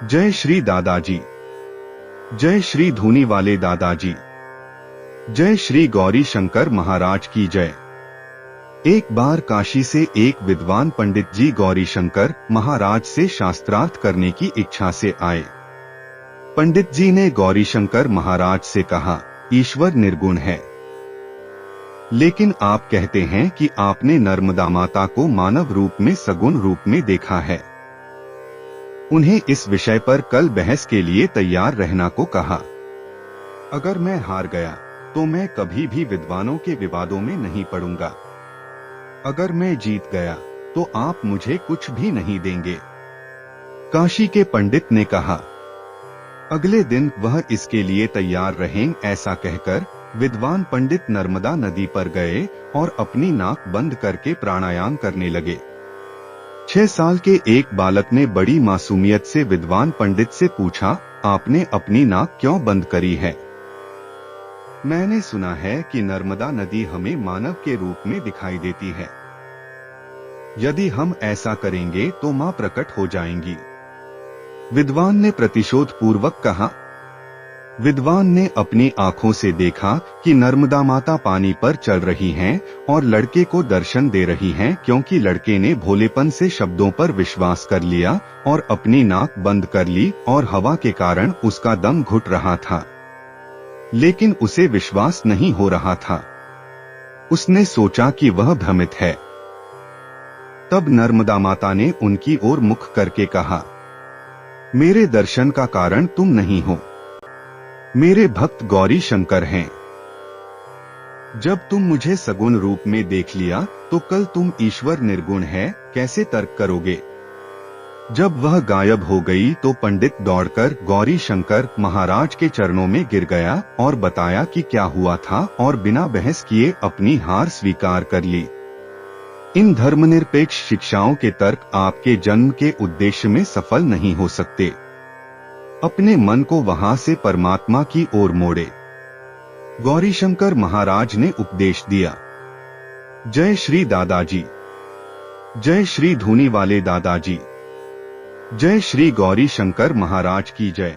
जय श्री दादाजी, जय श्री धूनी वाले दादाजी, जय श्री गौरी शंकर महाराज की जय। एक बार काशी से एक विद्वान पंडित जी गौरी शंकर महाराज से शास्त्रार्थ करने की इच्छा से आए। पंडित जी ने गौरी शंकर महाराज से कहा, ईश्वर निर्गुण है, लेकिन आप कहते हैं कि आपने नर्मदा माता को मानव रूप में सगुण रूप में देखा है। उन्हें इस विषय पर कल बहस के लिए तैयार रहना को कहा। अगर मैं हार गया तो मैं कभी भी विद्वानों के विवादों में नहीं पड़ूंगा। अगर मैं जीत गया तो आप मुझे कुछ भी नहीं देंगे। काशी के पंडित ने कहा। अगले दिन वह इसके लिए तैयार रहें, ऐसा कहकर विद्वान पंडित नर्मदा नदी पर गए और अपनी नाक बंद करके प्राणायाम करने लगे। 6 साल के एक बालक ने बड़ी मासूमियत से विद्वान पंडित से पूछा, आपने अपनी नाक क्यों बंद करी है? मैंने सुना है कि नर्मदा नदी हमें मानव के रूप में दिखाई देती है। यदि हम ऐसा करेंगे तो मां प्रकट हो जाएंगी। विद्वान ने प्रतिशोध पूर्वक कहा। विद्वान ने अपनी आंखों से देखा कि नर्मदा माता पानी पर चल रही हैं और लड़के को दर्शन दे रही हैं, क्योंकि लड़के ने भोलेपन से शब्दों पर विश्वास कर लिया और अपनी नाक बंद कर ली और हवा के कारण उसका दम घुट रहा था, लेकिन उसे विश्वास नहीं हो रहा था। उसने सोचा कि वह भ्रमित है। तब नर्मदा माता ने उनकी ओर मुख करके कहा, मेरे दर्शन का कारण तुम नहीं हो, मेरे भक्त गौरी शंकर हैं। जब तुम मुझे सगुण रूप में देख लिया तो कल तुम ईश्वर निर्गुण है कैसे तर्क करोगे? जब वह गायब हो गई तो पंडित दौड़कर गौरी शंकर महाराज के चरणों में गिर गया और बताया कि क्या हुआ था और बिना बहस किए अपनी हार स्वीकार कर ली। इन धर्मनिरपेक्ष शिक्षाओं के तर्क आपके जन्म के उद्देश्य में सफल नहीं हो सकते। अपने मन को वहां से परमात्मा की ओर मोड़े। गौरी शंकर महाराज ने उपदेश दिया। जय श्री दादाजी, जय श्री धूनी वाले दादाजी, जय श्री गौरी शंकर महाराज की जय।